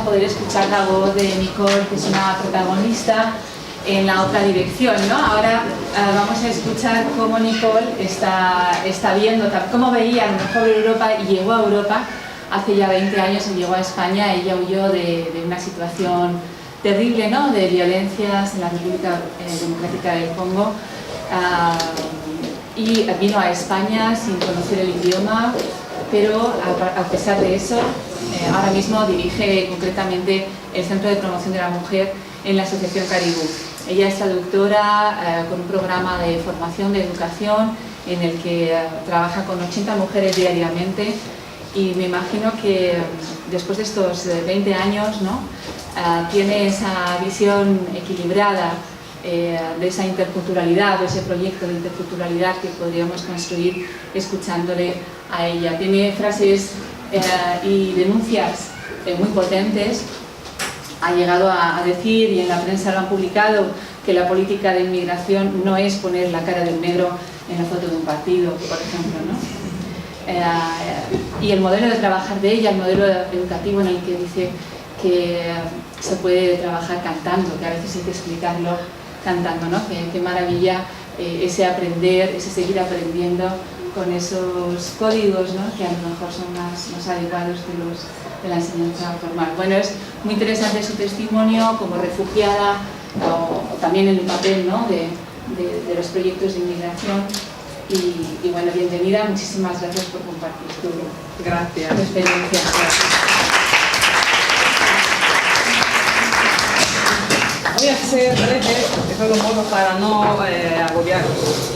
poder escuchar la voz de Nicole, que es una protagonista, en la otra dirección, ¿no? Ahora vamos a escuchar cómo Nicole está viendo, cómo veía a lo mejor Europa y llegó a Europa hace ya 20 años y llegó a España. Ella huyó de una situación terrible, ¿no? De violencias en la República Democrática del Congo, y vino a España sin conocer el idioma, pero a pesar de eso, ahora mismo dirige concretamente el Centro de Promoción de la Mujer en la Asociación Caribú. Ella es traductora con un programa de formación, de educación, en el que trabaja con 80 mujeres diariamente, y me imagino que después de estos 20 años, ¿no? Tiene esa visión equilibrada de esa interculturalidad, de ese proyecto de interculturalidad que podríamos construir escuchándole a ella. Tiene frases y denuncias muy potentes. Ha llegado a decir, y en la prensa lo han publicado, que la política de inmigración no es poner la cara del negro en la foto de un partido, por ejemplo, ¿no? Y el modelo de trabajar de ella, el modelo educativo en el que dice que se puede trabajar cantando, que a veces hay que explicarlo cantando, ¿no? Qué maravilla ese aprender, ese seguir aprendiendo con esos códigos, ¿no? Que a lo mejor son más adecuados que los de la enseñanza formal. Bueno, es muy interesante su testimonio como refugiada, o también el papel, ¿no? de los proyectos de inmigración. Y bueno, bienvenida, muchísimas gracias por compartir tu experiencia. Voy a ser breve, de todo modo, para no agobiaros.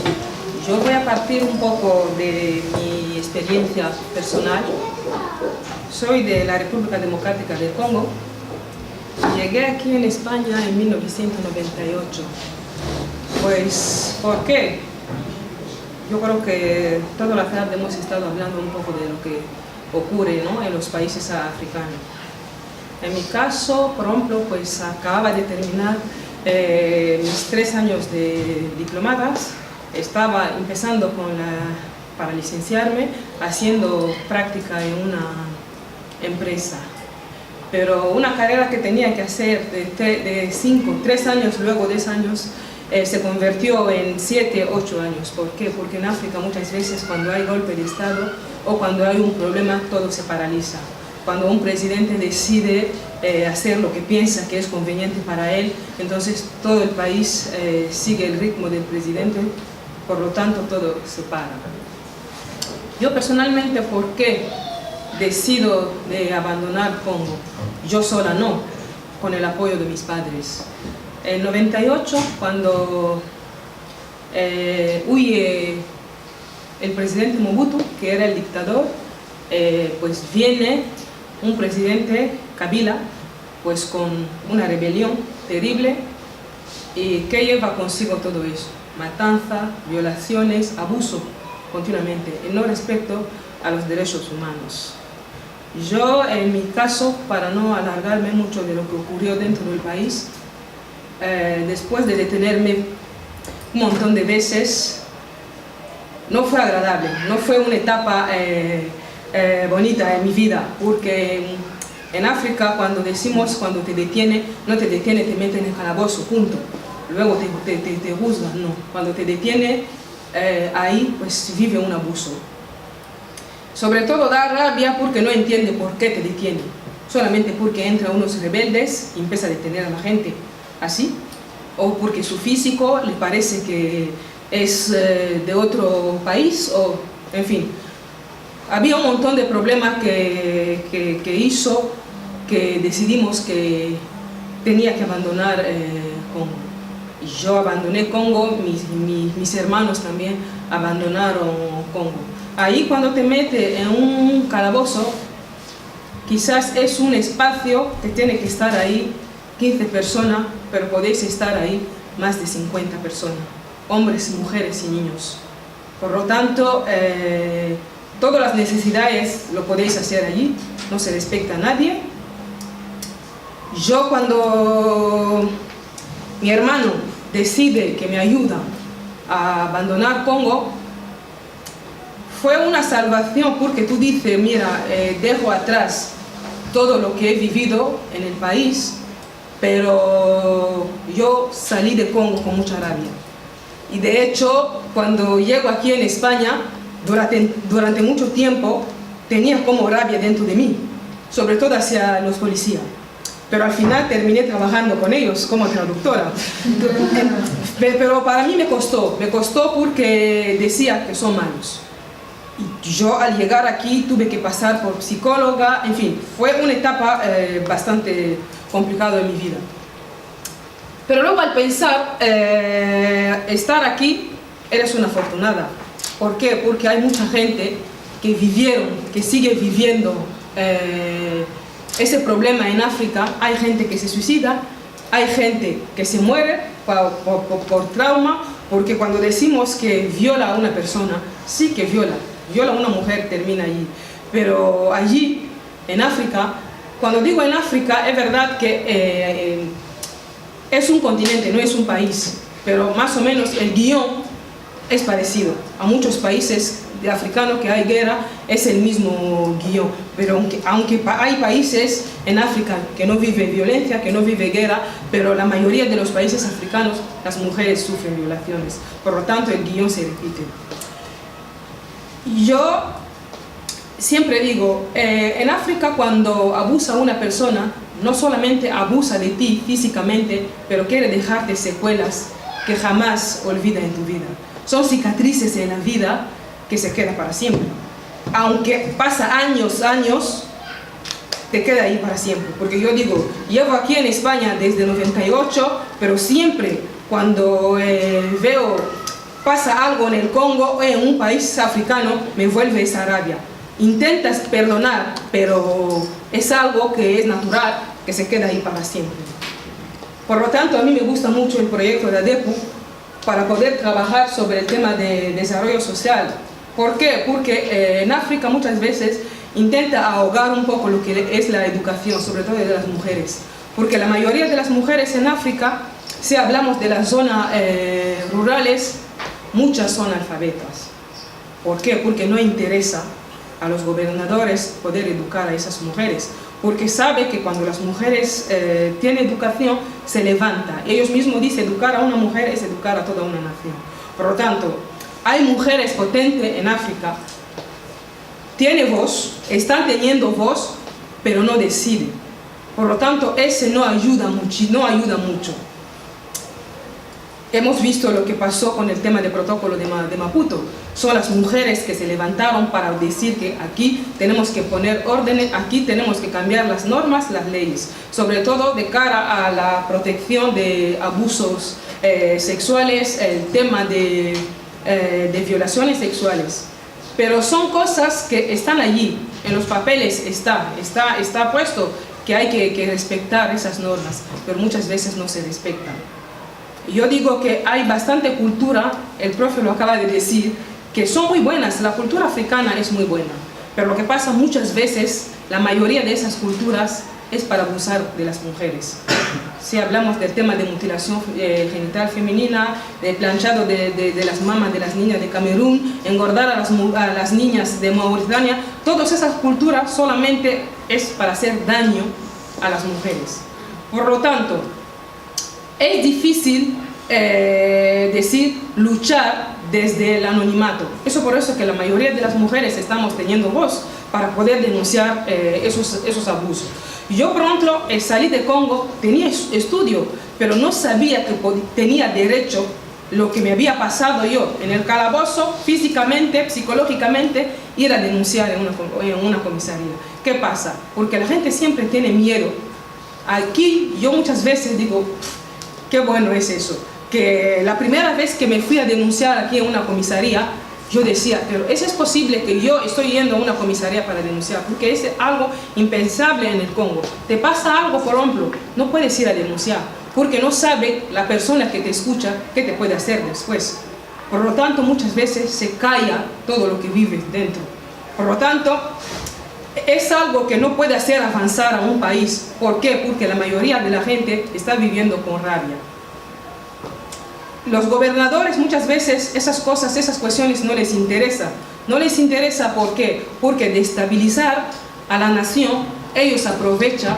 Yo voy a partir un poco de mi experiencia personal. Soy de la República Democrática del Congo. Llegué aquí en España en 1998. Pues, ¿por qué? Yo creo que toda la tarde hemos estado hablando un poco de lo que ocurre, ¿no? En los países africanos. En mi caso, por ejemplo, pues acababa de terminar mis 3 años de diplomadas. Estaba empezando para licenciarme, haciendo práctica en una empresa. Pero una carrera que tenía que hacer de 3 años, luego 10 años, se convirtió en 7, 8 años. ¿Por qué? Porque en África muchas veces cuando hay golpe de Estado o cuando hay un problema, todo se paraliza. Cuando un presidente decide hacer lo que piensa que es conveniente para él, entonces todo el país sigue el ritmo del presidente, por lo tanto todo se para. Yo personalmente, ¿por qué decido de abandonar Congo? Yo sola no, con el apoyo de mis padres. En 98, cuando huye el presidente Mobutu, que era el dictador, pues viene un presidente, Kabila, pues con una rebelión terrible, y que lleva consigo todo eso: matanza, violaciones, abuso continuamente, y no respeto a los derechos humanos. Yo, en mi caso, para no alargarme mucho de lo que ocurrió dentro del país, después de detenerme un montón de veces, no fue agradable, no fue una etapa bonita en mi vida, porque en África cuando decimos cuando te detiene, no te detiene, te meten en el calabozo, punto. Luego te juzgan, no. Cuando te detiene, ahí pues vive un abuso. Sobre todo da rabia porque no entiende por qué te detiene. Solamente porque entra unos rebeldes y empieza a detener a la gente así, o porque su físico le parece que es de otro país, o en fin. Había un montón de problemas que hizo que decidimos que tenía que abandonar Congo. Y yo abandoné Congo, mis hermanos también abandonaron Congo. Ahí cuando te metes en un calabozo, quizás es un espacio que tiene que estar ahí 15 personas, pero podéis estar ahí más de 50 personas, hombres, mujeres y niños. Por lo tanto, todas las necesidades lo podéis hacer allí, no se respecta a nadie. Yo cuando mi hermano decide que me ayuda a abandonar Congo, fue una salvación, porque tú dices, mira, dejo atrás todo lo que he vivido en el país, pero yo salí de Congo con mucha rabia. Y de hecho, cuando llego aquí en España, durante mucho tiempo, tenía como rabia dentro de mí, sobre todo hacia los policías. Pero al final terminé trabajando con ellos como traductora. Pero para mí me costó porque decía que son malos. Y yo al llegar aquí tuve que pasar por psicóloga, en fin, fue una etapa bastante complicada en mi vida. Pero luego al pensar, estar aquí, eres una afortunada. ¿Por qué? Porque hay mucha gente que sigue viviendo ese problema en África. Hay gente que se suicida, hay gente que se muere por trauma, porque cuando decimos que viola a una persona, sí que viola a una mujer, termina allí. Pero allí, en África, cuando digo en África, es verdad que es un continente, no es un país, pero más o menos el guión es parecido. A muchos países africanos que hay guerra, es el mismo guión. Pero aunque hay países en África que no viven violencia, que no viven guerra, pero la mayoría de los países africanos, las mujeres sufren violaciones. Por lo tanto, el guión se repite. Yo siempre digo, en África cuando abusa una persona, no solamente abusa de ti físicamente, pero quiere dejarte secuelas que jamás olvida en tu vida. Son cicatrices en la vida que se quedan para siempre. Aunque pasa años, te queda ahí para siempre. Porque yo digo, llevo aquí en España desde 98, pero siempre cuando pasa algo en el Congo o en un país africano, me vuelve esa rabia. Intentas perdonar, pero es algo que es natural, que se queda ahí para siempre. Por lo tanto, a mí me gusta mucho el proyecto de ADEPU para poder trabajar sobre el tema de desarrollo social. ¿Por qué? Porque en África muchas veces intenta ahogar un poco lo que es la educación, sobre todo de las mujeres. Porque la mayoría de las mujeres en África, si hablamos de las zonas rurales, muchas son analfabetas. ¿Por qué? Porque no interesa a los gobernadores poder educar a esas mujeres. Porque sabe que cuando las mujeres tienen educación, se levanta. Ellos mismos dicen, educar a una mujer es educar a toda una nación. Por lo tanto, hay mujeres potentes en África, tienen voz, están teniendo voz, pero no deciden. Por lo tanto, ese no ayuda mucho. Hemos visto lo que pasó con el tema del protocolo de Maputo. Son las mujeres que se levantaron para decir que aquí tenemos que poner órdenes, aquí tenemos que cambiar las normas, las leyes, sobre todo de cara a la protección de abusos sexuales, el tema de violaciones sexuales. Pero son cosas que están allí, en los papeles está puesto que hay que respetar esas normas, pero muchas veces no se respetan. Yo digo que hay bastante cultura, el profe lo acaba de decir, que son muy buenas, la cultura africana es muy buena, pero lo que pasa muchas veces, la mayoría de esas culturas es para abusar de las mujeres. Si hablamos del tema de mutilación genital femenina, de planchado de las mamas de las niñas de Camerún, engordar a las niñas de Mauritania, todas esas culturas solamente es para hacer daño a las mujeres. Por lo tanto, es difícil luchar desde el anonimato. Por eso que la mayoría de las mujeres estamos teniendo voz para poder denunciar esos abusos. Yo, por ejemplo, salí de Congo, tenía estudio, pero no sabía que tenía derecho lo que me había pasado yo en el calabozo, físicamente, psicológicamente, ir a denunciar en una comisaría. ¿Qué pasa? Porque la gente siempre tiene miedo. Aquí yo muchas veces digo, qué bueno es eso, que la primera vez que me fui a denunciar aquí en una comisaría, yo decía, pero ¿es posible que yo estoy yendo a una comisaría para denunciar? Porque es algo impensable en el Congo. Te pasa algo, por ejemplo, no puedes ir a denunciar, porque no sabe la persona que te escucha qué te puede hacer después. Por lo tanto, muchas veces se calla todo lo que vives dentro. Por lo tanto, es algo que no puede hacer avanzar a un país. ¿Por qué? Porque la mayoría de la gente está viviendo con rabia. Los gobernadores muchas veces esas cosas, esas cuestiones no les interesa. No les interesa, ¿por qué? Porque destabilizar a la nación ellos aprovechan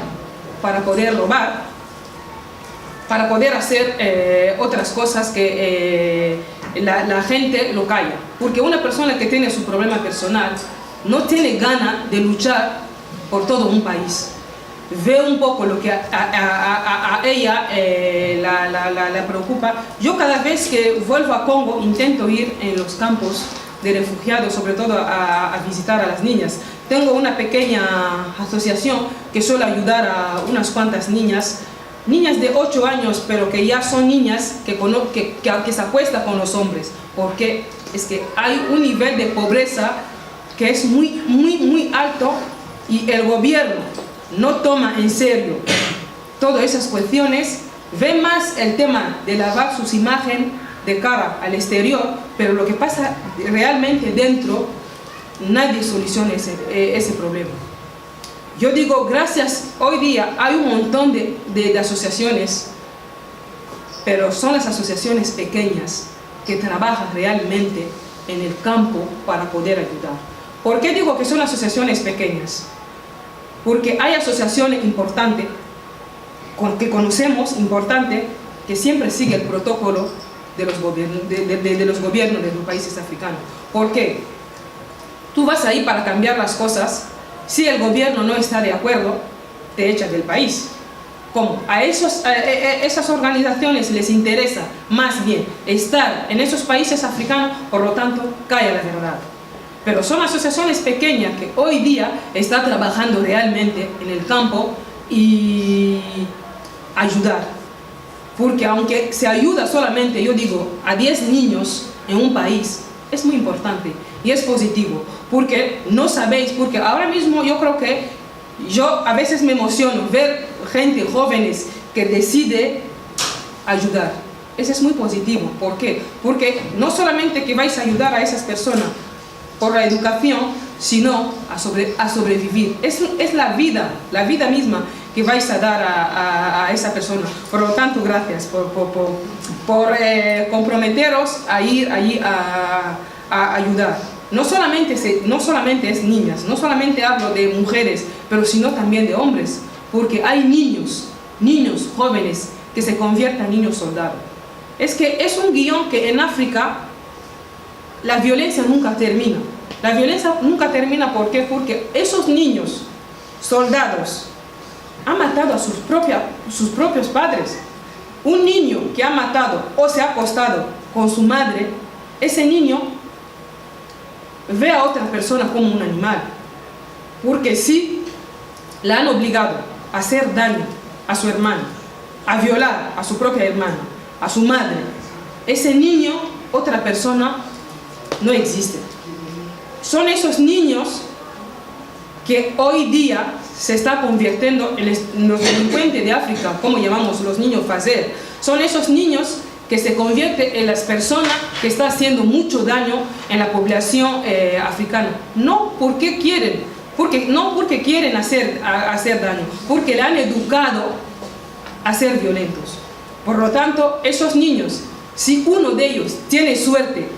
para poder robar, para poder hacer otras cosas que la gente lo calla. Porque una persona que tiene su problema personal no tiene ganas de luchar por todo un país. Ve un poco lo que a ella la preocupa. Yo cada vez que vuelvo a Congo intento ir en los campos de refugiados, sobre todo a visitar a las niñas. Tengo una pequeña asociación que suele ayudar a unas cuantas niñas de 8 años, pero que ya son niñas que se acuestan con los hombres, porque es que hay un nivel de pobreza que es muy alto y el gobierno no toma en serio todas esas cuestiones, ve más el tema de lavar sus imágenes de cara al exterior, pero lo que pasa realmente dentro, nadie soluciona ese problema. Yo digo, gracias, hoy día hay un montón de asociaciones, pero son las asociaciones pequeñas que trabajan realmente en el campo para poder ayudar. ¿Por qué digo que son asociaciones pequeñas? Porque hay asociaciones importantes, que conocemos, importantes, que siempre siguen el protocolo de los gobiernos de los países africanos. ¿Por qué? Tú vas ahí para cambiar las cosas. Si el gobierno no está de acuerdo, te echan del país. ¿Cómo? A esas organizaciones les interesa más bien estar en esos países africanos, por lo tanto, calla la verdad. Pero son asociaciones pequeñas que hoy día están trabajando realmente en el campo y ayudar. Porque aunque se ayuda solamente, yo digo, a 10 niños en un país, es muy importante y es positivo. Porque no sabéis, porque ahora mismo yo creo que yo a veces me emociono ver gente, jóvenes, que decide ayudar. Eso es muy positivo. ¿Por qué? Porque no solamente que vais a ayudar a esas personas por la educación, sino a sobrevivir. Es la vida misma que vais a dar a esa persona. Por lo tanto, gracias por comprometeros a ir allí a ayudar. No solamente es niñas, no solamente hablo de mujeres, pero sino también de hombres, porque hay niños jóvenes que se convierten en niños soldados. Es que es un guión que en África la violencia nunca termina. La violencia nunca termina, ¿por qué? Porque esos niños soldados han matado a sus propios padres. Un niño que ha matado o se ha acostado con su madre, ese niño ve a otra persona como un animal, porque sí la han obligado a hacer daño a su hermano, a violar a su propia hermana, a su madre. Ese niño, otra persona, no existe. Son esos niños que hoy día se está convirtiendo en los delincuentes de África, como llamamos los niños fazer. Son esos niños que se convierten en las personas que están haciendo mucho daño en la población africana. No porque quieren, hacer daño, porque le han educado a ser violentos. Por lo tanto, esos niños, si uno de ellos tiene suerte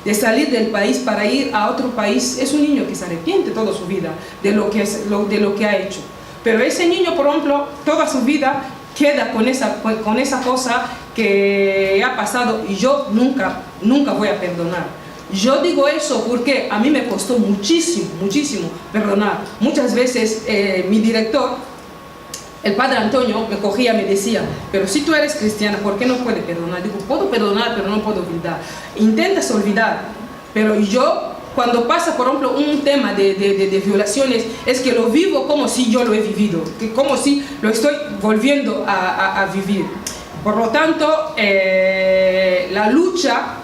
de salir del país para ir a otro país, es un niño que se arrepiente toda su vida de lo que ha hecho. Pero ese niño, por ejemplo, toda su vida queda con esa cosa que ha pasado, y yo nunca voy a perdonar. Yo digo eso porque a mí me costó muchísimo perdonar. Muchas veces mi director, el padre Antonio, me cogía y me decía, pero si tú eres cristiana, ¿por qué no puedes perdonar? Digo, puedo perdonar, pero no puedo olvidar. Intentas olvidar, pero yo, cuando pasa, por ejemplo, un tema de violaciones, es que lo vivo como si yo lo he vivido, como si lo estoy volviendo a vivir. Por lo tanto, la lucha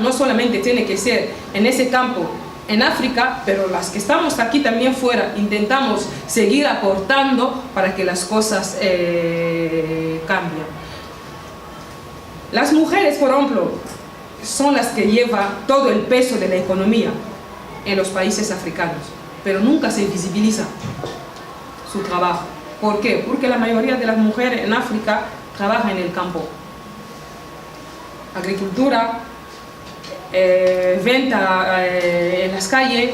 no solamente tiene que ser en ese campo, en África, pero las que estamos aquí también fuera, intentamos seguir aportando para que las cosas cambien. Las mujeres, por ejemplo, son las que llevan todo el peso de la economía en los países africanos, pero nunca se visibiliza su trabajo. ¿Por qué? Porque la mayoría de las mujeres en África trabajan en el campo. Agricultura, venta en las calles,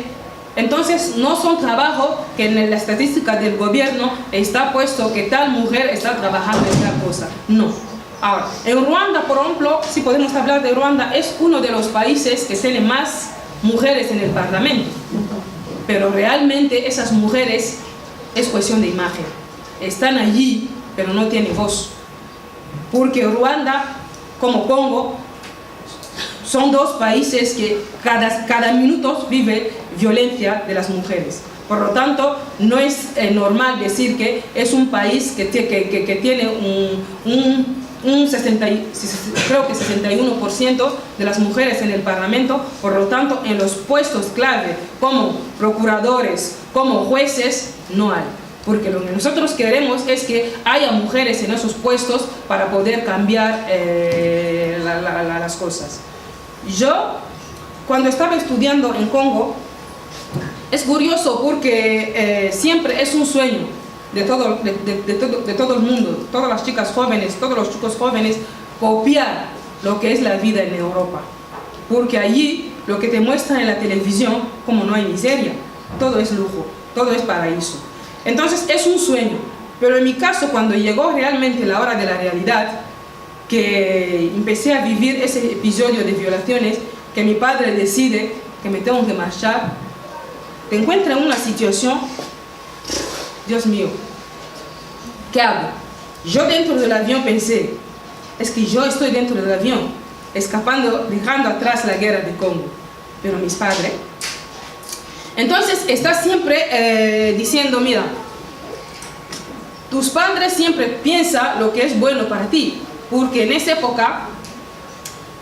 Entonces no son trabajos que en la estadística del gobierno está puesto que tal mujer está trabajando en tal cosa. No. Ahora, en Ruanda, por ejemplo, si podemos hablar de Ruanda, es uno de los países que tiene más mujeres en el parlamento. Pero realmente esas mujeres es cuestión de imagen. Están allí, pero no tienen voz. Porque Ruanda, como Congo, son dos países que cada minuto vive violencia de las mujeres. Por lo tanto, no es normal decir que es un país que tiene creo que 61% de las mujeres en el Parlamento. Por lo tanto, en los puestos clave, como procuradores, como jueces, no hay. Porque lo que nosotros queremos es que haya mujeres en esos puestos para poder cambiar las cosas. Yo, cuando estaba estudiando en Congo, es curioso porque siempre es un sueño de todo el mundo, todas las chicas jóvenes, todos los chicos jóvenes, copiar lo que es la vida en Europa. Porque allí lo que te muestran en la televisión, como no hay miseria, todo es lujo, todo es paraíso. Entonces es un sueño, pero en mi caso, cuando llegó realmente la hora de la realidad, que empecé a vivir ese episodio de violaciones, que mi padre decide que me tengo que marchar, te encuentras en una situación, Dios mío, ¿qué hago? Yo dentro del avión pensé, es que yo estoy dentro del avión, escapando, dejando atrás la guerra de Congo, pero mis padres. Entonces está siempre diciendo, mira, tus padres siempre piensan lo que es bueno para ti, porque en esa época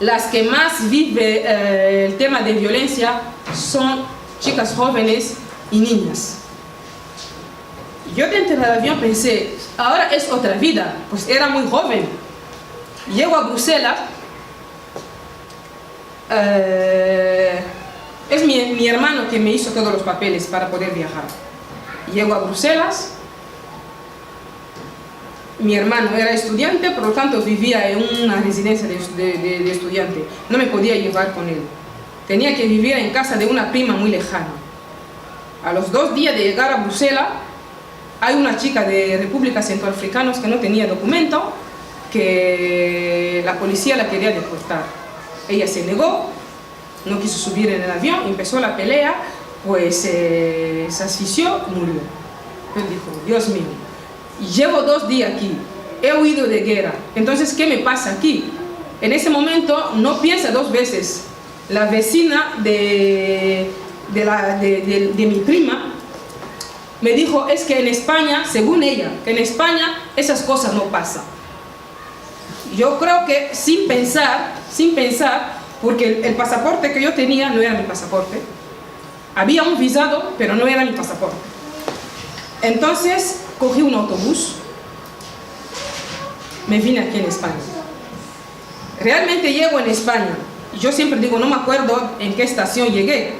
las que más viven el tema de violencia son chicas jóvenes y niñas. Yo dentro del avión pensé, ahora es otra vida, pues era muy joven. Llego a Bruselas, es mi hermano que me hizo todos los papeles para poder viajar. Llego a Bruselas, mi hermano era estudiante, por lo tanto vivía en una residencia de estudiante. No me podía llevar con él. Tenía que vivir en casa de una prima muy lejana. A los 2 días de llegar a Bruselas, hay una chica de República Centroafricana que no tenía documento, que la policía la quería deportar. Ella se negó, no quiso subir en el avión, empezó la pelea, pues se asfixió, murió. Él dijo, Dios mío, llevo 2 días aquí, he huido de guerra, entonces ¿qué me pasa aquí? En ese momento no piensa 2 veces. La vecina de mi prima me dijo, es que en España, según ella, que en España esas cosas no pasan. Yo creo que sin pensar, porque el pasaporte que yo tenía no era mi pasaporte. Había un visado, pero no era mi pasaporte. Entonces cogí un autobús, me vine aquí en España. Realmente llego en España. Yo siempre digo, no me acuerdo en qué estación llegué,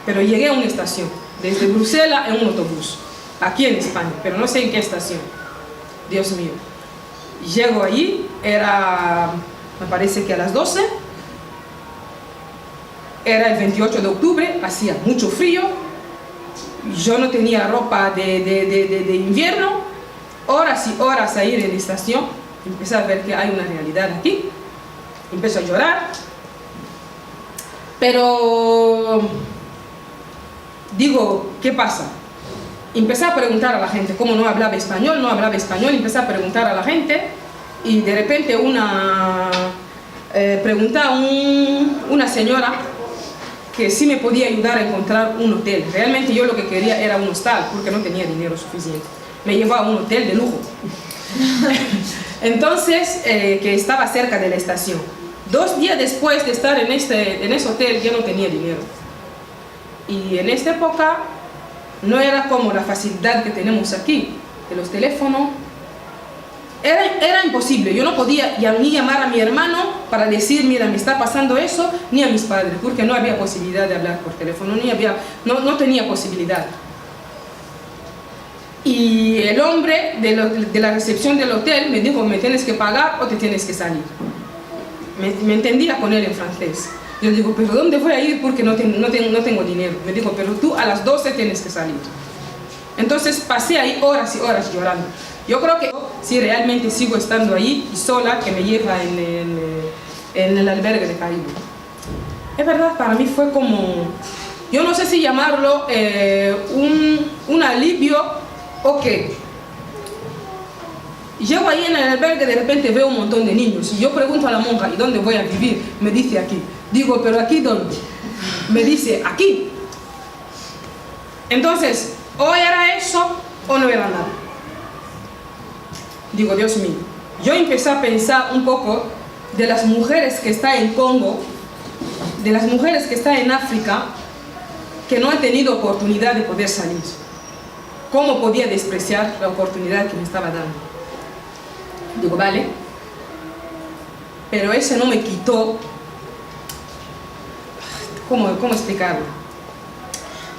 pero llegué a una estación, desde Bruselas en un autobús, aquí en España, pero no sé en qué estación. Dios mío. Llego allí, me parece que a las 12, era el 28 de octubre, hacía mucho frío, yo no tenía ropa de invierno, horas y horas a ir en la estación, empecé a ver que hay una realidad aquí, empecé a llorar, pero digo, ¿qué pasa? Empecé a preguntar a la gente, como no hablaba español, empecé a preguntar a la gente y de repente pregunté a una señora que sí me podía ayudar a encontrar un hotel. Realmente yo lo que quería era un hostal porque no tenía dinero suficiente. Me llevó a un hotel de lujo. Entonces, que estaba cerca de la estación. 2 días después de estar en ese hotel, yo no tenía dinero. Y en esta época no era como la facilidad que tenemos aquí, de los teléfonos. Era imposible, yo no podía ni llamar a mi hermano para decir, mira, me está pasando eso, ni a mis padres, porque no había posibilidad de hablar por teléfono, no tenía posibilidad. Y el hombre de la recepción del hotel me dijo, me tienes que pagar o te tienes que salir. Me entendía con él en francés. Yo digo, pero ¿dónde voy a ir? Porque no tengo dinero. Me dijo, pero tú a las 12 tienes que salir. Entonces pasé ahí horas y horas llorando. Yo creo que si realmente sigo estando ahí y sola, que me lleva en el albergue de Caribú. Es verdad, para mí fue como, yo no sé si llamarlo un alivio o qué. Llego ahí en el albergue, de repente veo un montón de niños y yo pregunto a la monja, ¿y dónde voy a vivir? Me dice aquí. Digo, ¿pero aquí dónde? Me dice, aquí. Entonces, o era eso o no era nada. Digo, Dios mío. Yo empecé a pensar un poco de las mujeres que están en Congo, de las mujeres que están en África, que no han tenido oportunidad de poder salir. ¿Cómo podía despreciar la oportunidad que me estaba dando? Digo, vale. Pero ese no me quitó, ¿cómo explicarlo?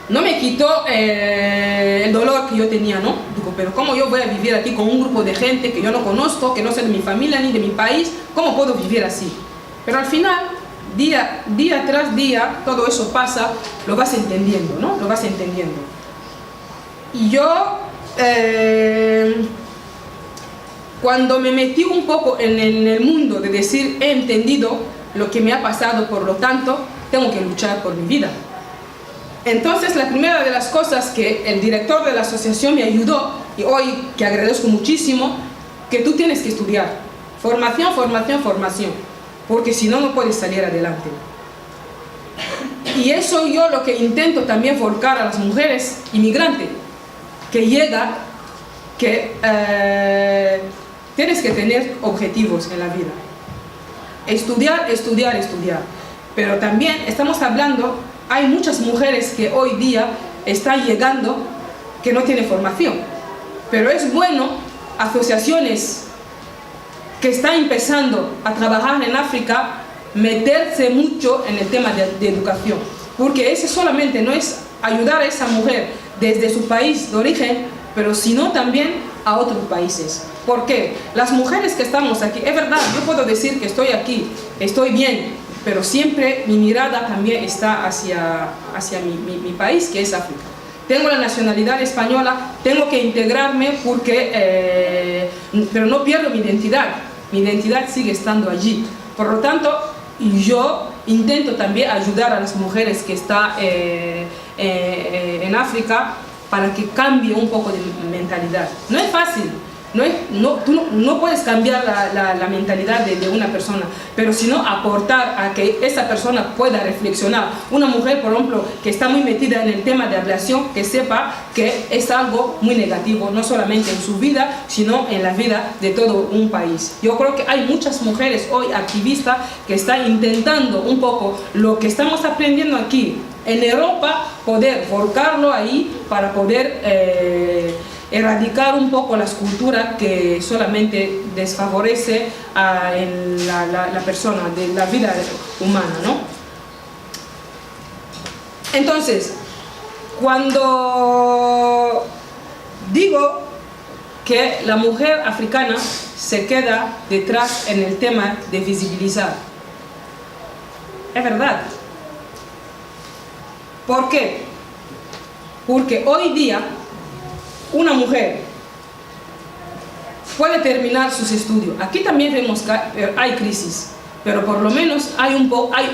No me quitó el dolor que yo tenía, ¿no? Digo, pero ¿cómo yo voy a vivir aquí con un grupo de gente que yo no conozco, que no sé de mi familia ni de mi país? ¿Cómo puedo vivir así? Pero al final, día tras día, todo eso pasa, lo vas entendiendo, ¿no? Lo vas entendiendo. Y yo, cuando me metí un poco en el mundo de decir, he entendido lo que me ha pasado, por lo tanto, tengo que luchar por mi vida. Entonces, la primera de las cosas que el director de la asociación me ayudó, y hoy que agradezco muchísimo, que tú tienes que estudiar. Formación, formación, formación. Porque si no, no puedes salir adelante. Y eso yo lo que intento también volcar a las mujeres inmigrantes, que llega, que tienes que tener objetivos en la vida. Estudiar, estudiar, estudiar. Pero también estamos hablando, hay muchas mujeres que hoy día están llegando que no tienen formación. Pero es bueno, asociaciones que están empezando a trabajar en África, meterse mucho en el tema de educación. Porque ese solamente no es ayudar a esa mujer desde su país de origen, pero sino también a otros países. ¿Por qué? Las mujeres que estamos aquí, es verdad, yo puedo decir que estoy aquí, estoy bien, pero siempre mi mirada también está hacia mi país, que es África. Tengo la nacionalidad española, tengo que integrarme porque, pero no pierdo mi identidad sigue estando allí. Por lo tanto, yo intento también ayudar a las mujeres que están en África para que cambie un poco de mentalidad. No es fácil. Tú no puedes cambiar la mentalidad de una persona, pero sino aportar a que esa persona pueda reflexionar. Una mujer, por ejemplo, que está muy metida en el tema de ablación, que sepa que es algo muy negativo, no solamente en su vida, sino en la vida de todo un país. Yo creo que hay muchas mujeres hoy activistas que están intentando un poco lo que estamos aprendiendo aquí en Europa, poder volcarlo ahí para poder erradicar un poco las culturas que solamente desfavorece a la persona, de la vida humana, ¿no? Entonces, cuando digo que la mujer africana se queda detrás en el tema de visibilizar, es verdad. ¿Por qué? Porque hoy día una mujer puede terminar sus estudios. Aquí también vemos que hay crisis, pero por lo menos hay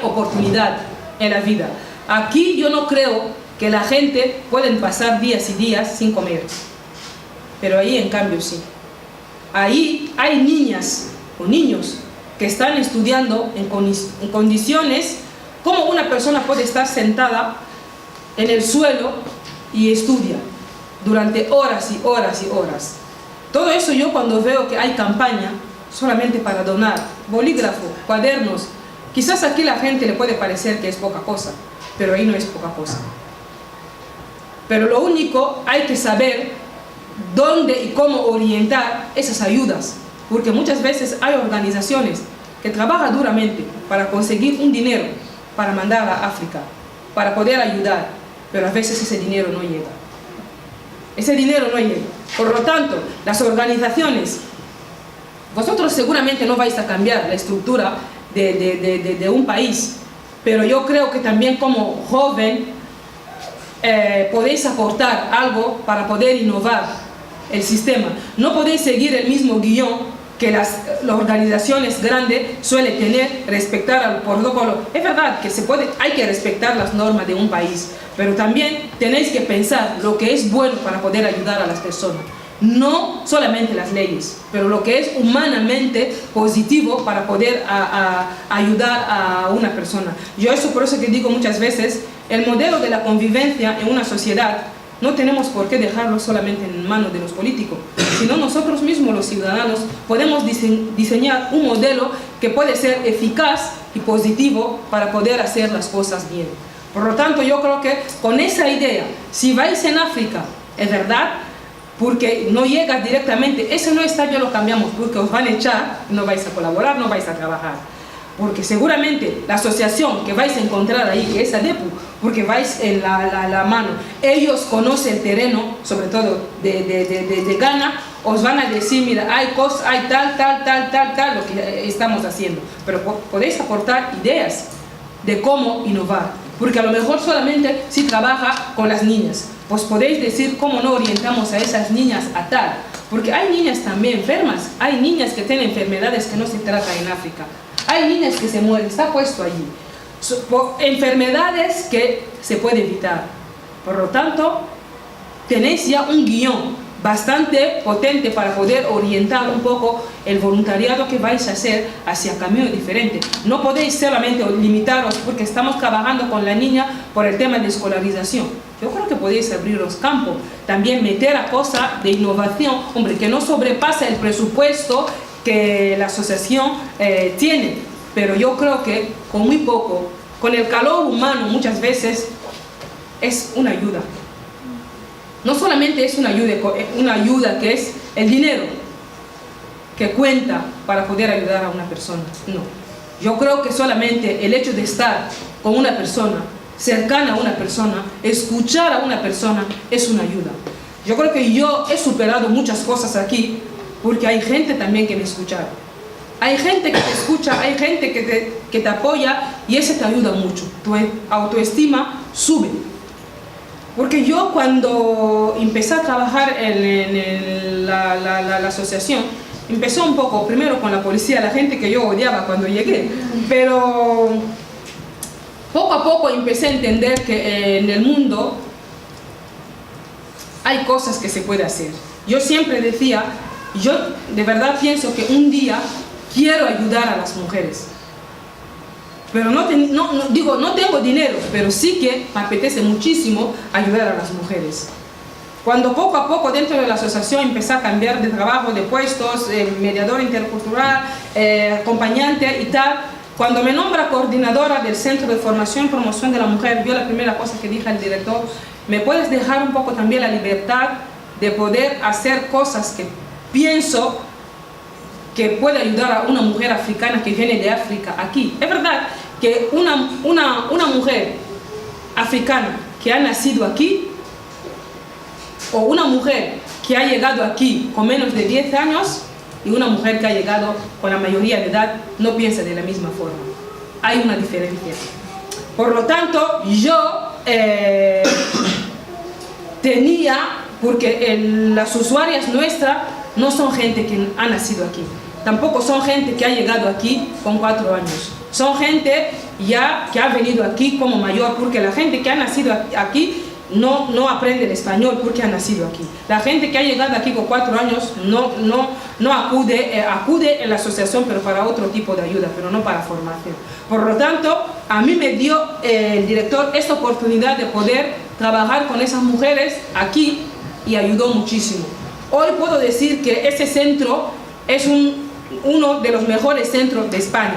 oportunidad en la vida. Aquí yo no creo que la gente pueden pasar días y días sin comer, pero ahí en cambio sí. Ahí hay niñas o niños que están estudiando en condiciones como una persona puede estar sentada en el suelo y estudia durante horas y horas y horas. Todo eso yo cuando veo que hay campaña solamente para donar bolígrafo, cuadernos, quizás aquí la gente le puede parecer que es poca cosa, pero ahí no es poca cosa. Pero lo único, hay que saber dónde y cómo orientar esas ayudas, porque muchas veces hay organizaciones que trabajan duramente para conseguir un dinero para mandar a África, para poder ayudar, pero a veces ese dinero no llega. Ese dinero no llega. Por lo tanto, las organizaciones, vosotros seguramente no vais a cambiar la estructura de un país, pero yo creo que también como joven podéis aportar algo para poder innovar el sistema. No podéis seguir el mismo guión que las organizaciones grandes suelen tener, respetar al protocolo. Es verdad que hay que respetar las normas de un país, pero también tenéis que pensar lo que es bueno para poder ayudar a las personas. No solamente las leyes, pero lo que es humanamente positivo para poder ayudar a una persona. Yo eso por eso que digo muchas veces, el modelo de la convivencia en una sociedad no tenemos por qué dejarlo solamente en manos de los políticos, sino nosotros mismos los ciudadanos podemos diseñar un modelo que puede ser eficaz y positivo para poder hacer las cosas bien. Por lo tanto, yo creo que con esa idea, si vais en África, es verdad, porque no llegas directamente, ese no está, yo lo cambiamos, porque os van a echar, no vais a colaborar, no vais a trabajar. Porque seguramente la asociación que vais a encontrar ahí, que es ADEPU, porque vais en la mano, ellos conocen el terreno, sobre todo de Ghana, os van a decir, mira, hay cosas, hay tal, lo que estamos haciendo. Pero podéis aportar ideas de cómo innovar, porque a lo mejor solamente si trabaja con las niñas, pues podéis decir cómo no orientamos a esas niñas a tal, porque hay niñas también enfermas, hay niñas que tienen enfermedades que no se tratan en África, hay niñas que se mueren, está puesto allí, enfermedades que se puede evitar. Por lo tanto, tenéis ya un guión bastante potente para poder orientar un poco el voluntariado que vais a hacer hacia caminos diferentes. No podéis solamente limitaros porque estamos trabajando con la niña por el tema de escolarización. Yo creo que podéis abrir los campos, también meter a cosas de innovación, hombre, que no sobrepasa el presupuesto que la asociación tiene, pero yo creo que con muy poco, con el calor humano muchas veces es una ayuda. No solamente es una ayuda que es el dinero que cuenta para poder ayudar a una persona, no. Yo creo que solamente el hecho de estar con una persona, cercana a una persona, escuchar a una persona es una ayuda. Yo creo que yo he superado muchas cosas aquí porque hay gente también que me escucha. Hay gente que te escucha, hay gente que te apoya y eso te ayuda mucho. Tu autoestima sube. Porque yo cuando empecé a trabajar en la asociación, empezó un poco primero con la policía, la gente que yo odiaba cuando llegué, pero poco a poco empecé a entender que en el mundo hay cosas que se puede hacer. Yo siempre decía, yo de verdad pienso que un día quiero ayudar a las mujeres. Pero no tengo dinero, pero sí que me apetece muchísimo ayudar a las mujeres. Cuando poco a poco dentro de la asociación empecé a cambiar de trabajo, de puestos, mediador intercultural, acompañante y tal, cuando me nombra coordinadora del Centro de Formación y Promoción de la Mujer, yo la primera cosa que dije al director, ¿me puedes dejar un poco también la libertad de poder hacer cosas que pienso que puede ayudar a una mujer africana que viene de África aquí? Es verdad que una mujer africana que ha nacido aquí o una mujer que ha llegado aquí con menos de 10 años y una mujer que ha llegado con la mayoría de edad no piensa de la misma forma. Hay una diferencia. Por lo tanto, yo tenía, porque las usuarias nuestras no son gente que ha nacido aquí. Tampoco son gente que ha llegado aquí con 4 años. Son gente ya que ha venido aquí como mayor, porque la gente que ha nacido aquí no aprende el español porque ha nacido aquí. La gente que ha llegado aquí con 4 años no acude en la asociación, pero para otro tipo de ayuda, pero no para formación. Por lo tanto, a mí me dio el director esta oportunidad de poder trabajar con esas mujeres aquí y ayudó muchísimo. Hoy puedo decir que ese centro es uno de los mejores centros de España,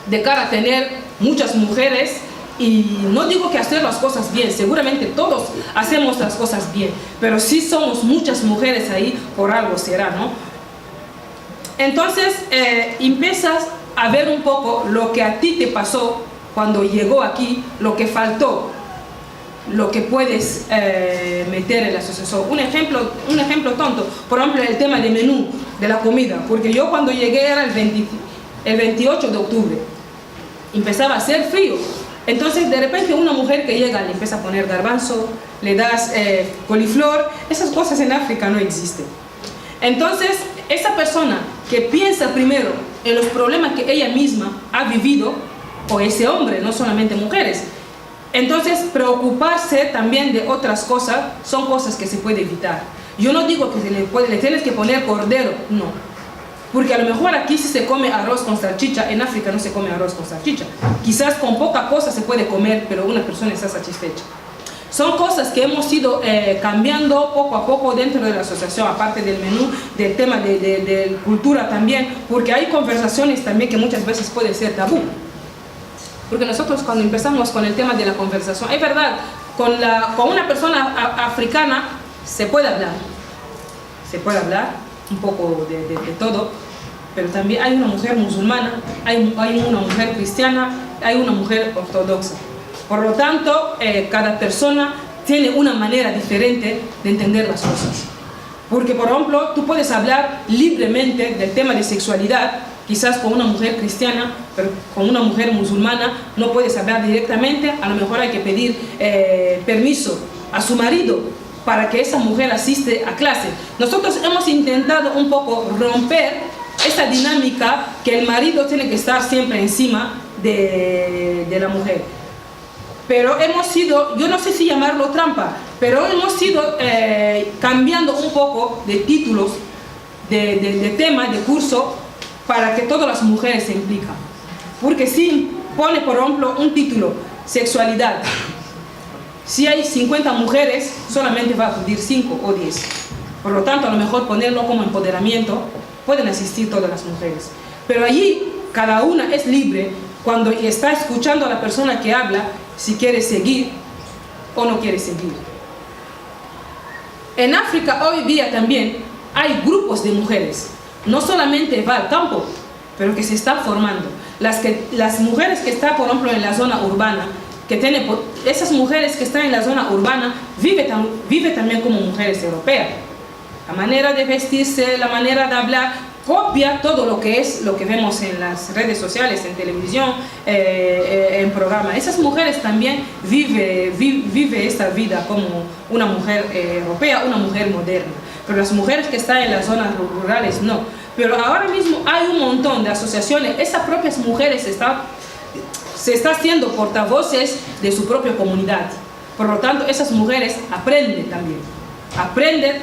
de cara a tener muchas mujeres. Y no digo que hacer las cosas bien, seguramente todos hacemos las cosas bien, pero sí somos muchas mujeres ahí, por algo será, ¿no? Entonces empiezas a ver un poco lo que a ti te pasó cuando llegó aquí, lo que faltó, lo que puedes meter en la asociación. Un ejemplo tonto, por ejemplo, el tema del menú, de la comida, porque yo cuando llegué era el 28 de octubre. empezaba a hacer frío. Entonces de repente una mujer que llega le empieza a poner garbanzo, le das coliflor, esas cosas en África no existen. Entonces esa persona que piensa primero en los problemas que ella misma ha vivido, o ese hombre, no solamente mujeres, entonces preocuparse también de otras cosas son cosas que se puede evitar. Yo no digo que le tienes que poner cordero, no. Porque a lo mejor aquí sí se come arroz con salchicha, en África no se come arroz con salchicha. Quizás con poca cosa se puede comer, pero una persona está satisfecha. Son cosas que hemos ido cambiando poco a poco dentro de la asociación, aparte del menú, del tema de cultura también, porque hay conversaciones también que muchas veces pueden ser tabú. Porque nosotros cuando empezamos con el tema de la conversación, es verdad, con una persona africana se puede hablar un poco de todo, pero también hay una mujer musulmana, hay una mujer cristiana, hay una mujer ortodoxa. Por lo tanto, cada persona tiene una manera diferente de entender las cosas. Porque, por ejemplo, tú puedes hablar libremente del tema de sexualidad, quizás con una mujer cristiana, pero con una mujer musulmana no puedes hablar directamente. A lo mejor hay que pedir permiso a su marido para que esa mujer asiste a clase. Nosotros hemos intentado un poco romper esa dinámica que el marido tiene que estar siempre encima de la mujer. Pero hemos ido, yo no sé si llamarlo trampa, pero hemos ido cambiando un poco de títulos, de tema, de curso, para que todas las mujeres se implican. Porque si pone, por ejemplo, un título, sexualidad, si hay 50 mujeres, solamente va a acudir 5 o 10. Por lo tanto, a lo mejor ponerlo como empoderamiento, pueden asistir todas las mujeres. Pero allí, cada una es libre cuando está escuchando a la persona que habla, si quiere seguir o no quiere seguir. En África hoy día también hay grupos de mujeres. No solamente va al campo, pero que se están formando. Las mujeres que están, por ejemplo, en la zona urbana, esas mujeres que están en la zona urbana viven también como mujeres europeas. La manera de vestirse, la manera de hablar, copia todo lo que vemos en las redes sociales, en televisión, en programas. Esas mujeres también viven esta vida como una mujer europea, una mujer moderna. Pero las mujeres que están en las zonas rurales no. Pero ahora mismo hay un montón de asociaciones, esas propias mujeres se están haciendo portavoces de su propia comunidad. Por lo tanto, esas mujeres aprenden también. Aprenden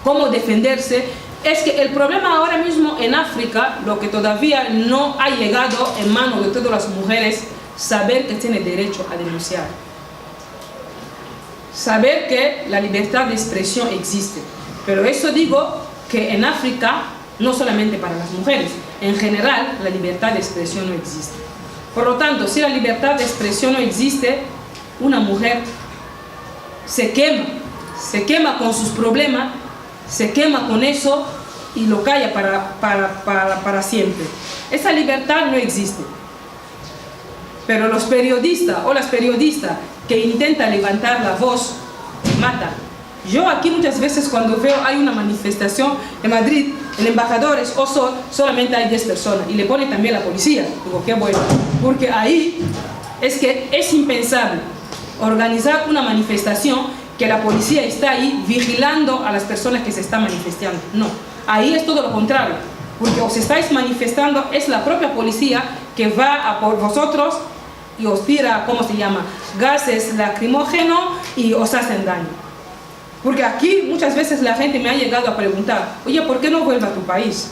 cómo defenderse. Es que el problema ahora mismo en África, lo que todavía no ha llegado en manos de todas las mujeres, saber que tiene derecho a denunciar. Saber que la libertad de expresión existe. Pero eso digo que en África, no solamente para las mujeres, en general la libertad de expresión no existe. Por lo tanto, si la libertad de expresión no existe, una mujer se quema con sus problemas, se quema con eso y lo calla para siempre. Esa libertad no existe. Pero los periodistas o las periodistas que intentan levantar la voz, matan. Yo aquí muchas veces cuando veo hay una manifestación en Madrid, el embajador es Oso, solamente hay 10 personas y le pone también la policía. Digo, qué bueno, porque ahí es que es impensable organizar una manifestación que la policía está ahí vigilando a las personas que se están manifestando. No, ahí es todo lo contrario, porque os estáis manifestando, es la propia policía que va a por vosotros y os tira, ¿cómo se llama?, gases lacrimógenos y os hacen daño. Porque aquí muchas veces la gente me ha llegado a preguntar, oye, ¿por qué no vuelve a tu país?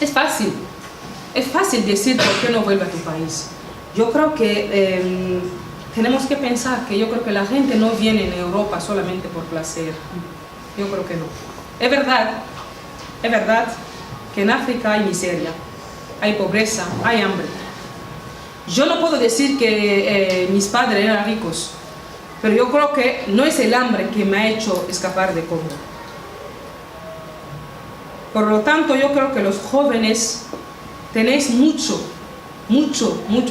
Es fácil decir por qué no vuelve a tu país. Yo creo que tenemos que pensar que yo creo que la gente no viene en Europa solamente por placer. Yo creo que no. Es verdad que en África hay miseria, hay pobreza, hay hambre. Yo no puedo decir que mis padres eran ricos, pero yo creo que no es el hambre que me ha hecho escapar de Congo. Por lo tanto, yo creo que los jóvenes tenéis mucho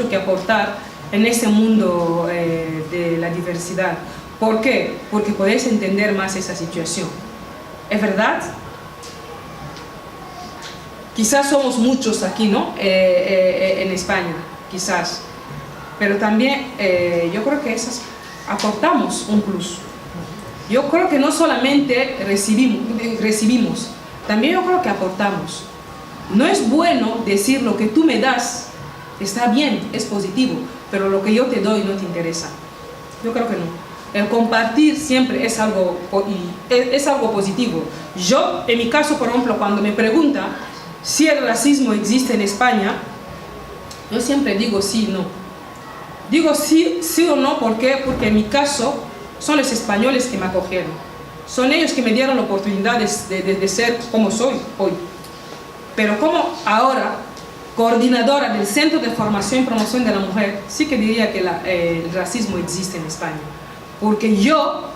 que aportar en ese mundo de la diversidad. ¿Por qué? Porque podéis entender más esa situación. ¿Es verdad? Quizás somos muchos aquí, ¿no? En España. quizás, pero también yo creo que aportamos un plus. Yo creo que no solamente recibimos, también yo creo que aportamos. No es bueno decir lo que tú me das, está bien, es positivo, pero lo que yo te doy no te interesa. Yo creo que no. El compartir siempre es algo positivo. Yo, en mi caso, por ejemplo, cuando me preguntan si el racismo existe en España, yo siempre digo sí, no. Digo sí o no, ¿por qué? Porque en mi caso son los españoles que me acogieron. Son ellos que me dieron la oportunidad de ser como soy hoy. Pero como ahora, coordinadora del Centro de Formación y Promoción de la Mujer, sí que diría que el racismo existe en España. Porque yo,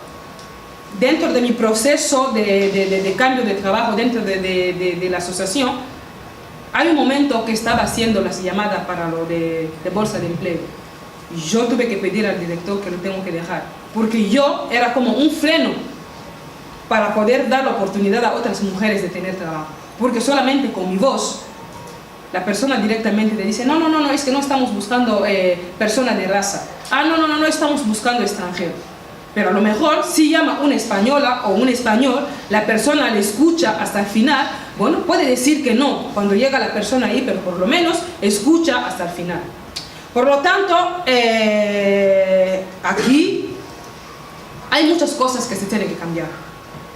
dentro de mi proceso de cambio de trabajo dentro de la asociación, hay un momento que estaba haciendo las llamadas para lo de bolsa de empleo. Y yo tuve que pedir al director que lo tengo que dejar. Porque yo era como un freno para poder dar la oportunidad a otras mujeres de tener trabajo. Porque solamente con mi voz, la persona directamente te dice, no, es que no estamos buscando personas de raza. No estamos buscando extranjeros. Pero a lo mejor si llama una española o un español, la persona le escucha hasta el final, bueno, puede decir que no cuando llega la persona ahí, pero por lo menos escucha hasta el final. Por lo tanto, aquí hay muchas cosas que se tienen que cambiar.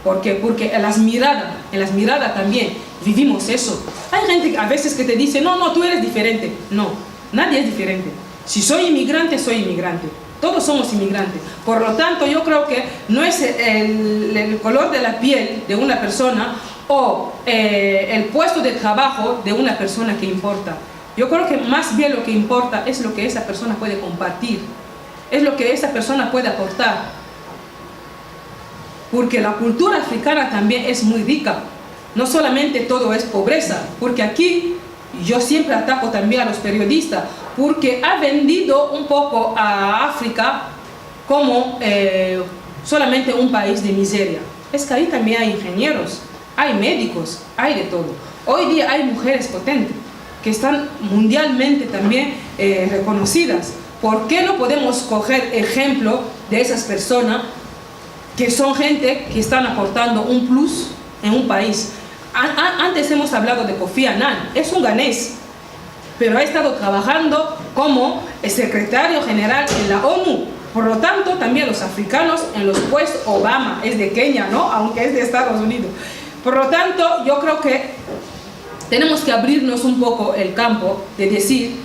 ¿Por qué? Porque en las miradas también vivimos eso. Hay gente a veces que te dice, no, tú eres diferente. No, nadie es diferente. Si soy inmigrante, soy inmigrante. Todos somos inmigrantes. Por lo tanto, yo creo que no es el color de la piel de una persona o el puesto de trabajo de una persona que importa. Yo creo que más bien lo que importa es lo que esa persona puede compartir, es lo que esa persona puede aportar. Porque la cultura africana también es muy rica. No solamente todo es pobreza, porque aquí yo siempre ataco también a los periodistas, porque ha vendido un poco a África como solamente un país de miseria. Es que ahí también hay ingenieros, hay médicos, hay de todo. Hoy día hay mujeres potentes que están mundialmente también reconocidas. ¿Por qué no podemos coger ejemplo de esas personas que son gente que están aportando un plus en un país? Antes hemos hablado de Kofi Annan, es un ganés, pero ha estado trabajando como secretario general en la ONU. Por lo tanto, también los africanos en los puestos, Obama es de Kenia, ¿no? Aunque es de Estados Unidos. Por lo tanto, yo creo que tenemos que abrirnos un poco el campo de decir,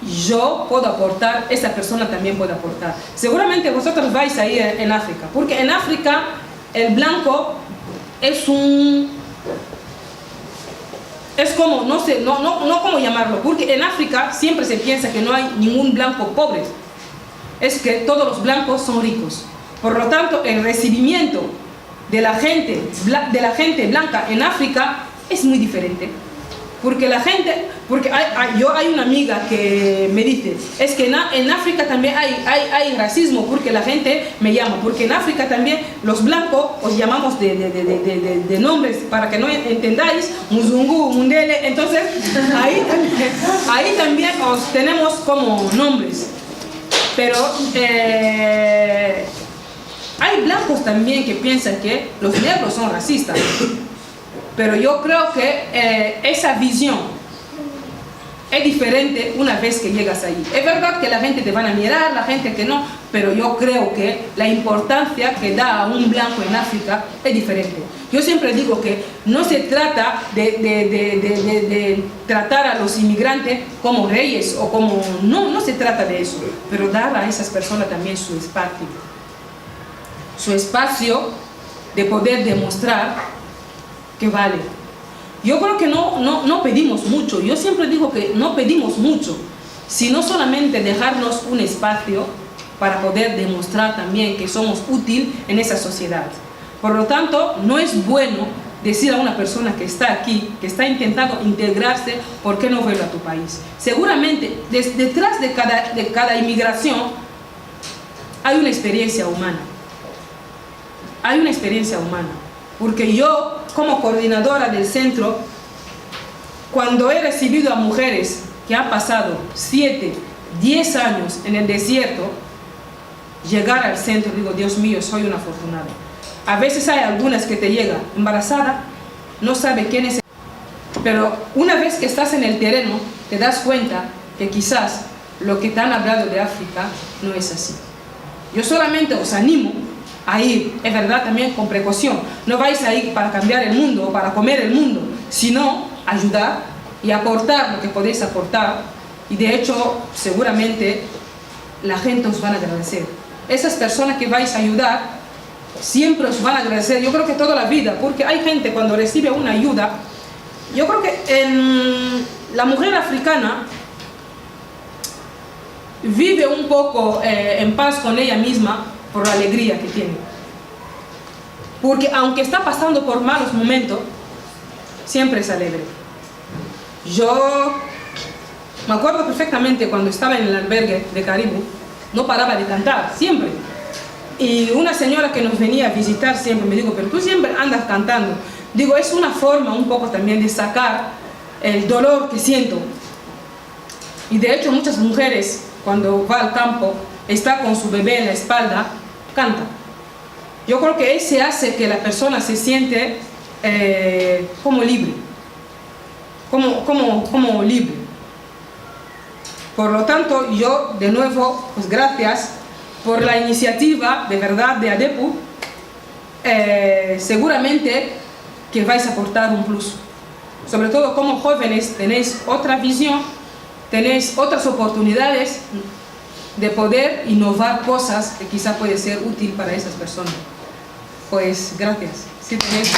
yo puedo aportar, esta persona también puede aportar. Seguramente vosotros vais a ir en África, porque en África el blanco es como, no sé, no cómo llamarlo, porque en África siempre se piensa que no hay ningún blanco pobre. Es que todos los blancos son ricos. Por lo tanto, el recibimiento de la gente blanca en África es muy diferente. Porque hay una amiga que me dice, es que en África también hay racismo, porque la gente me llama, porque en África también los blancos os llamamos de nombres, para que no entendáis, Muzungu, Mundele, entonces ahí también os tenemos como nombres. Pero hay blancos también que piensan que los negros son racistas. Pero yo creo que esa visión es diferente una vez que llegas ahí. Es verdad que la gente te van a mirar, la gente que no, pero yo creo que la importancia que da a un blanco en África es diferente. Yo siempre digo que no se trata de tratar a los inmigrantes como reyes o como... No se trata de eso, pero dar a esas personas también su espacio. Su espacio de poder demostrar que vale. Yo creo que no pedimos mucho. Yo siempre digo que no pedimos mucho, sino solamente dejarnos un espacio para poder demostrar también que somos útiles en esa sociedad. Por lo tanto, no es bueno decir a una persona que está aquí, que está intentando integrarse, ¿por qué no vuelve a tu país? Seguramente, detrás de cada inmigración hay una experiencia humana. Hay una experiencia humana. Porque yo, como coordinadora del centro, cuando he recibido a mujeres que han pasado 7, 10 años en el desierto, llegar al centro, digo, Dios mío, soy una afortunada. A veces hay algunas que te llegan embarazada, no sabe quién es, pero una vez que estás en el terreno, te das cuenta que quizás lo que te han hablado de África no es así. Yo solamente os animo a ir, es verdad, también con precaución. No vais a ir para cambiar el mundo o para comer el mundo, sino ayudar y aportar lo que podéis aportar. Y de hecho, seguramente la gente os va a agradecer. Esas personas que vais a ayudar siempre os van a agradecer, yo creo que toda la vida, porque hay gente cuando recibe una ayuda, yo creo que la mujer africana vive un poco en paz con ella misma por la alegría que tiene. Porque aunque está pasando por malos momentos, siempre es alegre. Yo me acuerdo perfectamente cuando estaba en el albergue de Caribú, no paraba de cantar, siempre. Y una señora que nos venía a visitar siempre me dijo, pero tú siempre andas cantando. Digo, es una forma un poco también de sacar el dolor que siento. Y de hecho muchas mujeres, cuando va al campo, está con su bebé en la espalda, canta. Yo creo que ese hace que la persona se siente como libre. Como libre. Por lo tanto, yo de nuevo, pues gracias por la iniciativa de verdad de ADEPU. Seguramente que vais a aportar un plus. Sobre todo como jóvenes tenéis otra visión, tenéis otras oportunidades de poder innovar cosas que quizá puede ser útil para esas personas. Pues gracias. Sí, tenéis...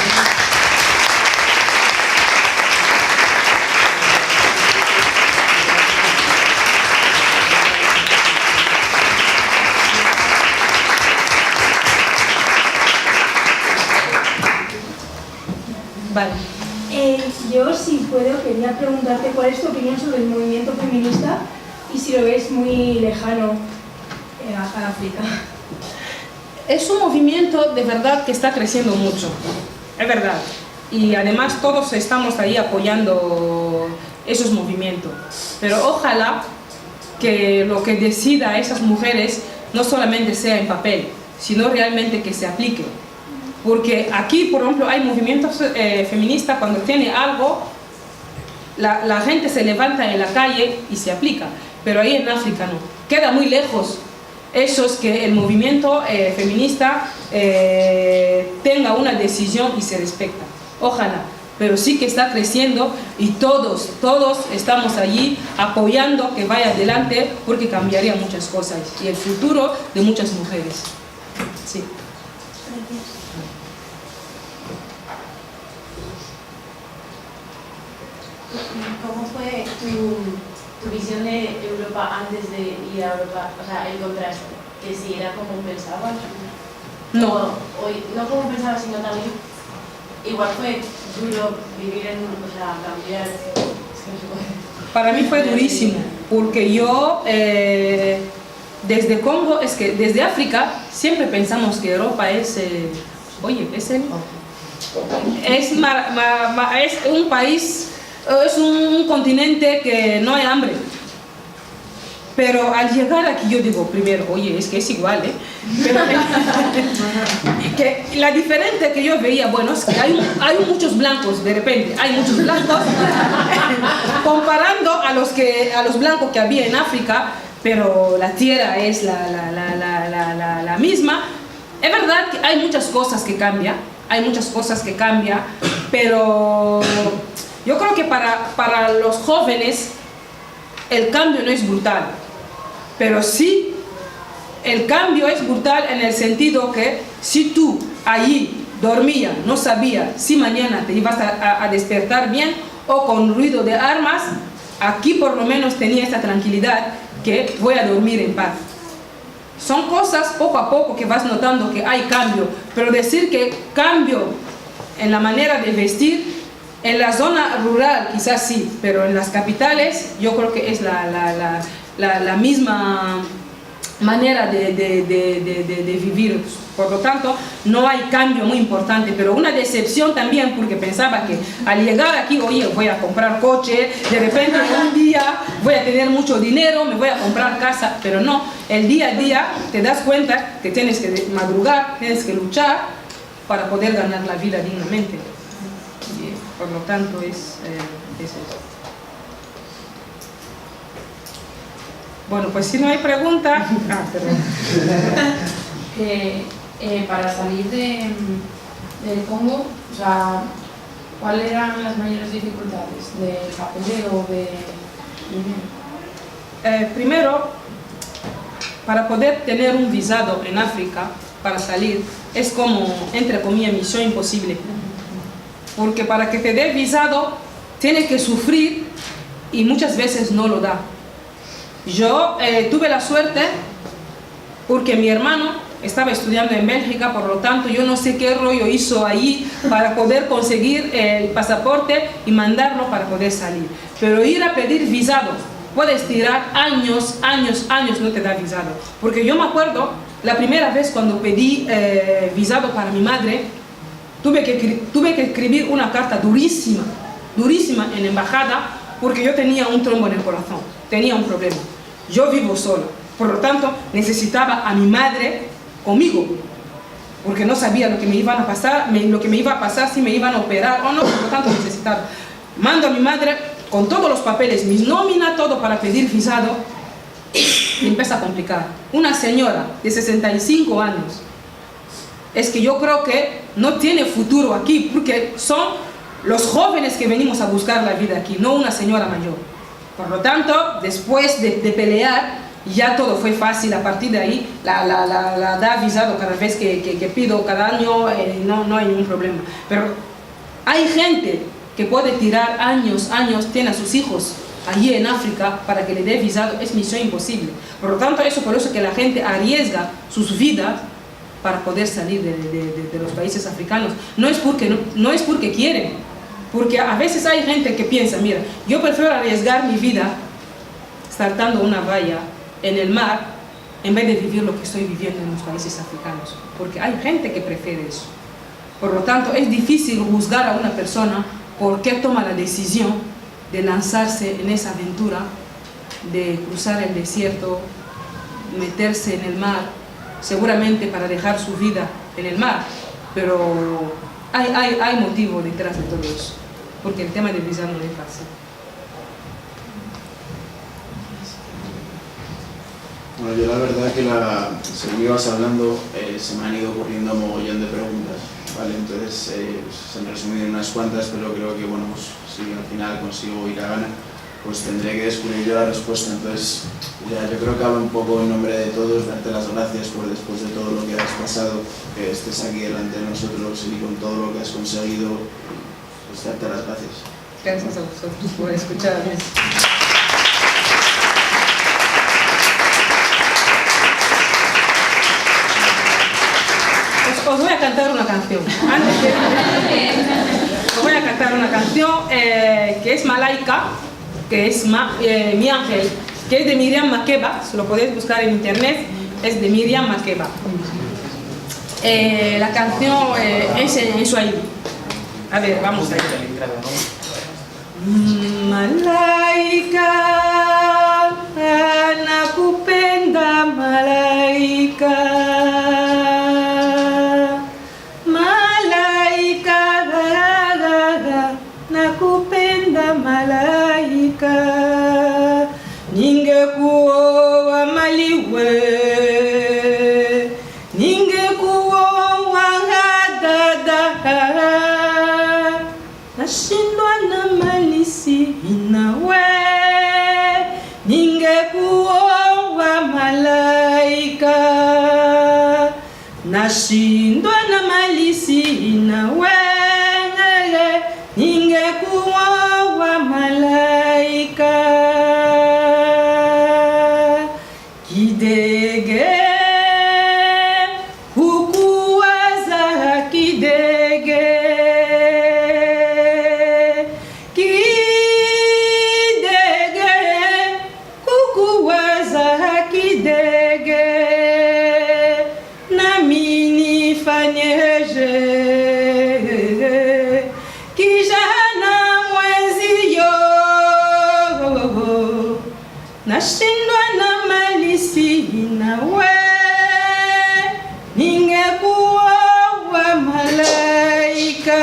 Vale. Yo, si puedo, quería preguntarte cuál es tu opinión sobre el movimiento feminista y si lo ves muy lejano a África. Es un movimiento de verdad que está creciendo mucho, es verdad. Y además todos estamos ahí apoyando esos movimientos. Pero ojalá que lo que decida esas mujeres no solamente sea en papel, sino realmente que se aplique. Porque aquí, por ejemplo, hay movimientos feministas cuando tiene algo, la gente se levanta en la calle y se aplica. Pero ahí en África no. Queda muy lejos eso es que el movimiento feminista tenga una decisión y se respeta. Ojalá. Pero sí que está creciendo y todos estamos allí apoyando que vaya adelante porque cambiaría muchas cosas y el futuro de muchas mujeres. Sí. ¿Cómo fue tu visión de Europa antes de ir a Europa? O sea, el contraste, que si era como pensabas. No. No como pensabas, sino también, igual fue duro vivir en, o sea, cambiar. Es que no se puede. Para mí fue durísimo, porque yo desde Congo, es que desde África siempre pensamos que Europa es, oye, es un país. Es un continente que no hay hambre. Pero al llegar aquí yo digo primero, oye, es que es igual, ¿eh? Pero, que la diferente que yo veía, bueno, es que hay muchos blancos, de repente, hay muchos blancos, comparando a los blancos que había en África, pero la tierra es la misma. Es verdad que hay muchas cosas que cambian, pero... Yo creo que para los jóvenes el cambio no es brutal, pero sí el cambio es brutal en el sentido que si tú allí dormías, no sabías si mañana te ibas a despertar bien o con ruido de armas, aquí por lo menos tenía esta tranquilidad que voy a dormir en paz. Son cosas poco a poco que vas notando que hay cambio, pero decir que cambio en la manera de vestir, en la zona rural quizás sí, pero en las capitales yo creo que es la manera de vivir. Por lo tanto, no hay cambio muy importante, pero una decepción también, porque pensaba que al llegar aquí, oye, voy a comprar coche, de repente un día voy a tener mucho dinero, me voy a comprar casa, pero no, el día a día te das cuenta que tienes que madrugar, tienes que luchar para poder ganar la vida dignamente. Y, por lo tanto, es eso. Bueno, pues si no hay pregunta... perdón. Para salir del Congo, o sea, ¿cuáles eran las mayores dificultades? ¿De papeleo o de dinero? Primero, para poder tener un visado en África, para salir, es como, entre comillas, misión imposible. Porque para que te dé visado, tienes que sufrir y muchas veces no lo da. Yo tuve la suerte porque mi hermano estaba estudiando en Bélgica, por lo tanto yo no sé qué rollo hizo ahí para poder conseguir el pasaporte y mandarlo para poder salir. Pero ir a pedir visado, puedes tirar años, no te da visado. Porque yo me acuerdo, la primera vez cuando pedí visado para mi madre, tuve que escribir una carta durísima en la embajada, porque yo tenía un trombo en el corazón, tenía un problema. Yo vivo sola, por lo tanto necesitaba a mi madre conmigo, porque no sabía lo que me iban a pasar, lo que me iba a pasar, si me iban a operar o no, por lo tanto necesitaba. Mando a mi madre con todos los papeles, mis nóminas, todo para pedir visado, y empieza a complicar. Una señora de 65 años, es que yo creo que no tiene futuro aquí, porque son los jóvenes que venimos a buscar la vida aquí, no una señora mayor. Por lo tanto, después de pelear, ya todo fue fácil. A partir de ahí la da visado cada vez que pido, cada año, no hay ningún problema. Pero hay gente que puede tirar años, tiene a sus hijos allí en África para que le dé visado, es misión imposible. Por lo tanto, por eso que la gente arriesga sus vidas para poder salir de los países africanos. No es porque quieren, porque a veces hay gente que piensa, mira, yo prefiero arriesgar mi vida saltando una valla en el mar, en vez de vivir lo que estoy viviendo en los países africanos, porque hay gente que prefiere eso. Por lo tanto, es difícil juzgar a una persona por qué toma la decisión de lanzarse en esa aventura, de cruzar el desierto, meterse en el mar, seguramente para dejar su vida en el mar, pero hay motivo detrás de todo eso, porque el tema del visado no es fácil. Bueno, yo la verdad que según ibas hablando, se me han ido ocurriendo un mogollón de preguntas, ¿vale? Entonces se han resumido en unas cuantas, pero creo que, bueno, pues si al final consigo ir a gana, pues tendré que descubrir yo la respuesta. Entonces, ya, yo creo que hablo un poco en nombre de todos, darte las gracias por después de todo lo que has pasado, que estés aquí delante de nosotros y con todo lo que has conseguido, pues darte las gracias. Gracias a vosotros por escucharme. Os voy a cantar una canción. Os voy a cantar una canción que es Malaika, que es Mi Ángel, que es de Miriam Makeba. Si lo podéis buscar en internet, es de Miriam Makeba. La canción es en Swahili. A ver, vamos a ir. Malaika, nakupenda malaika. Nakupenda malaika, ningekuoa maliwe, ningekuoa dada, nashindwa na malisi inawe, ningekuoa malaika, nashindwa na malisi inawe. Ningekuoa malaika, kidege, hukuwaza kidege, kidege, hukuwaza kidege. nashindwa na malisi nawe, ningekuwa wa malaika.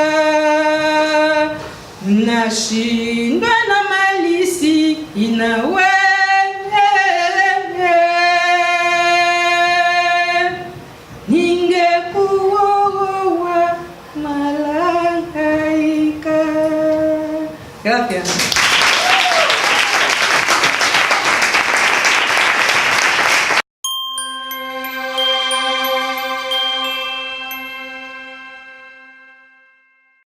Nashindwa na malisi nawe, ningekuwa wa malaika. Gracias.